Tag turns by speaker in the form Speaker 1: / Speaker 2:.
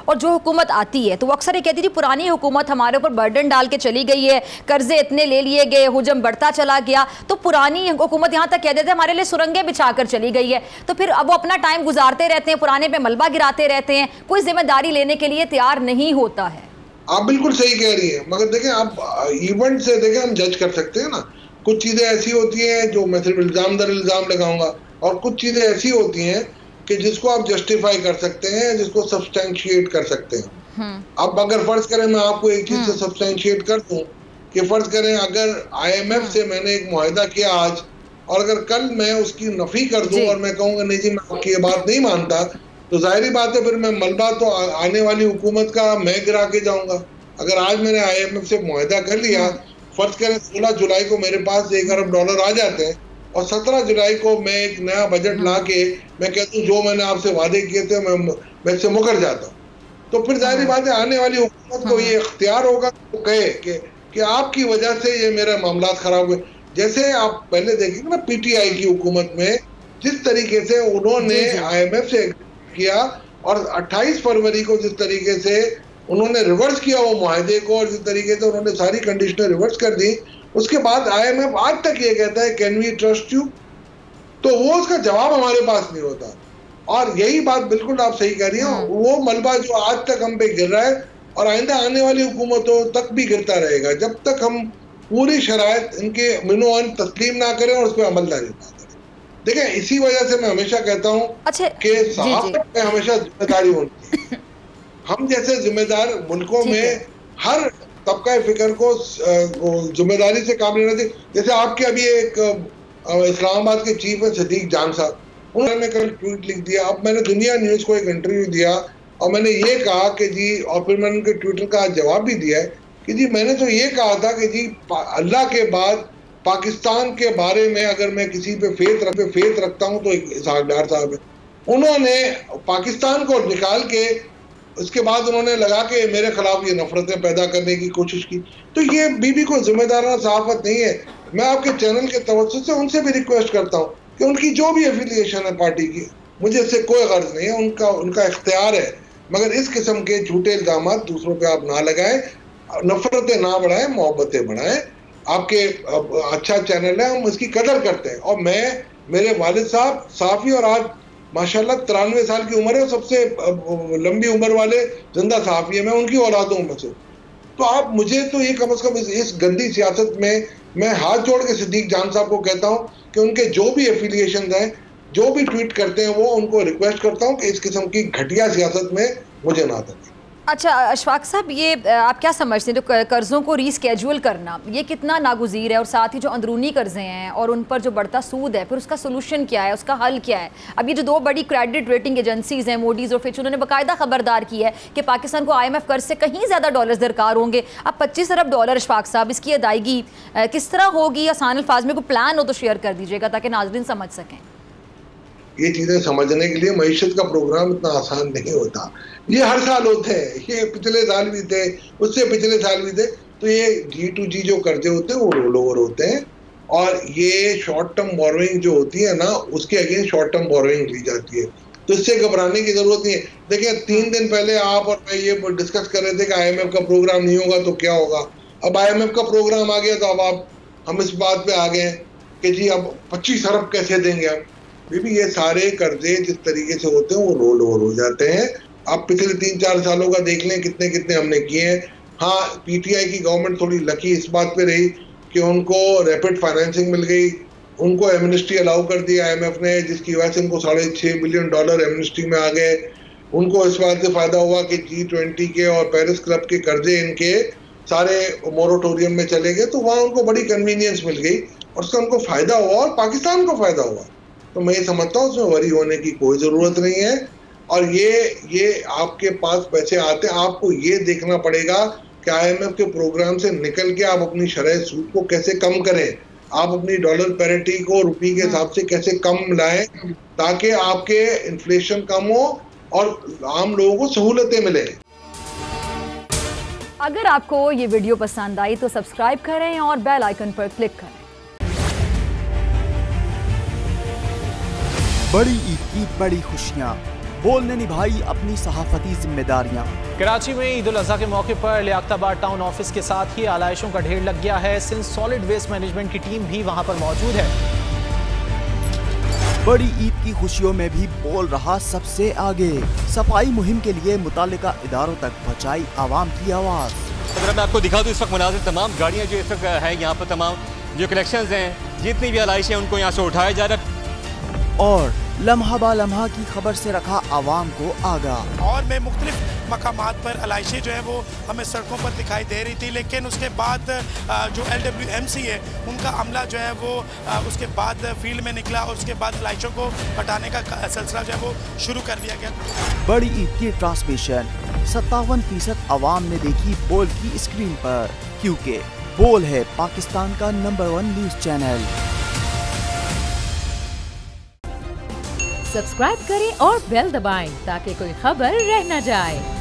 Speaker 1: और जो हुकूमत आती है तो वो अक्सर ये कहती थी पुरानी हुकूमत हमारे ऊपर बर्डन डाल के चली गई है, कर्जे इतने ले लिए गए, हुजम बढ़ता चला गया, तो पुरानी हुकूमत यहाँ तक कह देते हमारे लिए सुरंगें बिछाकर चली गई है। तो फिर अब वो अपना टाइम गुजारते रहते हैं, पुराने पे मलबा गिराते रहते हैं, कोई जिम्मेदारी लेने के लिए तैयार नहीं होता है।
Speaker 2: आप बिल्कुल सही कह रही है, मगर देखें आप इवेंट से देखें हम जज कर सकते हैं ना। कुछ चीजें ऐसी होती हैं जो मैं सिर्फ इल्जाम दर इल्जाम लगाऊंगा, और कुछ चीजें ऐसी होती हैं कि जिसको आप जस्टिफाई कर सकते हैं, जिसको सब्सटेंशिएट कर सकते हैं। अब अगर फर्ज करें मैं आपको एक चीज से सब्सटेंशिएट कर दूं कि फर्ज करें अगर IMF से मैंने एक मुआहिदा किया आज, और अगर कल मैं उसकी नफी कर दूं और मैं कहूंगा नहीं जी मैं आपकी ये बात नहीं मानता, तो जाहिर बात है फिर मैं मलबा तो आने वाली हुकूमत का मैं गिरा के जाऊंगा। अगर आज मैंने IMF से मुआहिदा कर लिया, फर्ज करें 16 जुलाई को मेरे पास $1 अरब आ जाते हैं, और 17 जुलाई को मैं एक नया बजट ला के मैं कहता हूँ जो मैंने आपसे वादे किए थे मैं इससे मुकर जाता हूँ, तो फिर जाहिर बात है आने वाली हुकूमत को ये इख्तियार होगा तो कहे कि आपकी वजह से ये मेरे मामला खराब हुए। जैसे आप पहले देखेंगे ना PTI की हुकूमत में जिस तरीके से उन्होंने IMF से किया, और 28 फरवरी को जिस तरीके से उन्होंने रिवर्स किया वो मुआहदे को, और जिस तरीके से उन्होंने सारी कंडीशनें रिवर्स कर दी, उसके बाद IMF आज तक ये कहता है कैन वी ट्रस्ट यू, तो वो उसका जवाब हमारे पास नहीं होता। और यही बात बिल्कुल आप सही कह रही हैं, वो मलबा जो आज तक हम पे गिर रहा है और आइंदा आने वाली हुकूमतों तक भी गिरता रहेगा जब तक हम पूरी शराइत इनके मिनोअन तस्लीम ना करें और उस पर अमलदारी ना करें। देखिए इसी वजह से मैं हमेशा कहता हूँ कि सहाफ़त में हमेशा जिम्मेदारी होती है। हम जैसे जिम्मेदार मुल्कों में हर तबका फिक्र को जिम्मेदारी से काम लेना चाहिए। जैसे आपके अभी एक इस्लामाबाद के चीफ है सदीक जान साहब, उन्होंने कल ट्वीट लिख दिया। अब मैंने दुनिया न्यूज़ को एक इंटरव्यू दिया और मैंने ये कहा कि जी, और फिर मैंने उनके ट्विटर का जवाब भी दिया है कि जी मैंने तो ये कहा था कि जी अल्लाह के बाद पाकिस्तान के बारे में अगर मैं किसी पे फेथ रखता हूँ तो इसहाक डार साहब है। उन्होंने पाकिस्तान को निकाल के उसके बाद उन्होंने लगा के मेरे खिलाफ ये नफरतें पैदा करने की कोशिश की। तो ये बीबी को जिम्मेदाराना सहाफत नहीं है। मैं आपके चैनल के तवज्जुह से उनसे भी रिक्वेस्ट करता हूँ कि उनकी जो भी एफिलिएशन है पार्टी की, मुझे इससे कोई गर्ज नहीं है, उनका इख्तियार है, मगर इस किस्म के झूठे इल्जाम दूसरों पे आप ना लगाएं, नफरतें ना बढ़ाएं, मोहब्बतें बढ़ाएं। आपके अच्छा चैनल है, हम इसकी कदर करते हैं। और मेरे वालिद साहब साफ़ी और आज माशाल्लाह 93 साल की उम्र है, सबसे लंबी उम्र वाले जिंदा सहाफ़ी है, मैं उनकी औलादों में से। तो आप मुझे तो ये कम से कम इस गंदी सियासत में मैं हाथ जोड़ के सिद्दीक जान साहब को कहता हूँ कि उनके जो भी एफिलिएशन हैं, जो भी ट्वीट करते हैं, वो उनको रिक्वेस्ट करता हूँ कि इस किस्म की घटिया सियासत में मुझे ना दें।
Speaker 1: अच्छा अशफाक साहब, ये आप क्या समझते हैं जो कर्ज़ों को रीस्केड्यूल करना ये कितना नागुज़ीर है, और साथ ही जो अंदरूनी कर्ज़े हैं और उन पर जो बढ़ता सूद है, फिर उसका सोल्यूशन क्या है, उसका हल क्या है? अब ये जो दो बड़ी क्रेडिट रेटिंग एजेंसीज़ हैं, मूडीज़ और फिच, उन्होंने बाकायदा खबरदार की है कि पाकिस्तान को IMF कर्ज से कहीं ज़्यादा डॉलर्स दरकार होंगे। अब $25 अरब अशफाक साहब, इसकी अदायगी किस तरह होगी? आसान अल्फाज में कोई प्लान हो तो शेयर कर दीजिएगा ताकि नाज़रीन समझ सकें।
Speaker 2: ये चीज़ें समझने के लिए मईशत का प्रोग्राम इतना आसान नहीं होता। ये हर साल होते हैं, ये पिछले साल भी थे, उससे पिछले साल भी थे। तो ये G2G जो कर्जे होते हैं वो रोल ओवर होते हैं, और ये शॉर्ट टर्म बोरोइंग जो होती है ना, उसके अगेंस्ट शॉर्ट टर्म बोरोइंग ली जाती है। तो इससे घबराने की जरूरत नहीं है। देखिए 3 दिन पहले आप और मैं ये डिस्कस कर रहे थे कि IMF का प्रोग्राम नहीं होगा तो क्या होगा। अब IMF का प्रोग्राम आ गया तो अब हम इस बात पे आ गए कि जी अब 25 अरब कैसे देंगे। अब भी ये सारे कर्जे जिस तरीके से होते हैं वो रोल ओवर हो जाते हैं। आप पिछले 3-4 सालों का देख लें कितने कितने हमने किए हैं। हाँ, PTI की गवर्नमेंट थोड़ी लकी इस बात पे रही कि उनको रैपिड फाइनेंसिंग मिल गई, उनको एमनेस्टी अलाउ कर दिया IMF ने, जिसकी वजह से उनको $6.5 बिलियन एमनेस्टी में आ गए। उनको इस बात से फायदा हुआ कि G20 के और पेरिस क्लब के कर्जे इनके सारे मोरेटोरियम में चले गए, तो वहाँ उनको बड़ी कन्वीनियंस मिल गई और उसका उनको फायदा हुआ और पाकिस्तान को फायदा हुआ। तो मैं ये समझता हूँ उसमें वरी होने की कोई ज़रूरत नहीं है। और ये आपके पास पैसे आते हैं, आपको ये देखना पड़ेगा कि IMF के प्रोग्राम से निकल के आप अपनी शरह सूद को कैसे कम करें, आप अपनी डॉलर पैरिटी को रुपये के हिसाब से कैसे कम लाएं ताकि आपके इन्फ्लेशन कम हो और आम लोगों को सहूलतें मिले।
Speaker 1: अगर आपको ये वीडियो पसंद आई तो सब्सक्राइब करें और बेल आइकन पर क्लिक करें।
Speaker 3: बड़ी ईद की बड़ी खुशियां, बोल ने निभाई अपनी सहाफती जिम्मेदारियां।
Speaker 4: कराची में ईद उल अजहा के मौके पर लियाकताबाद टाउन ऑफिस के साथ ही आलाइशों का ढेर लग गया है। सिंध सॉलिड वेस्ट मैनेजमेंट की टीम भी वहां पर मौजूद है।
Speaker 3: बड़ी ईद की खुशियों में भी बोल रहा सबसे आगे। सफाई मुहिम के लिए मुतालिका इदारों तक पहुंचाई आवाम की आवाज।
Speaker 5: अगर मैं आपको दिखा दूं इस वक्त मनाजिर, तमाम गाड़ियां जो इस वक्त है यहाँ पर, तमाम जो कलेक्शंस हैं, जितनी भी आलाइशें उनको यहाँ से उठाया जा रहा है
Speaker 3: और लम्हा बा लम्हा की खबर से रखा आवाम को आगाह।
Speaker 6: और में मुख्तलिफ मकामात पर आलाइशें जो है वो हमें सड़कों पर दिखाई दे रही थी, लेकिन उसके बाद जो LWMC है उनका अमला जो है वो उसके बाद फील्ड में निकला और उसके बाद आलाइशों को हटाने का सिलसिला जो है वो शुरू कर दिया गया।
Speaker 3: बड़ी ईद की ट्रांसमिशन 57% आवाम ने देखी बोल की स्क्रीन पर, क्योंकि बोल है पाकिस्तान का नंबर 1 न्यूज चैनल।
Speaker 7: सब्सक्राइब करें और बेल दबाएं ताकि कोई खबर रह न जाए।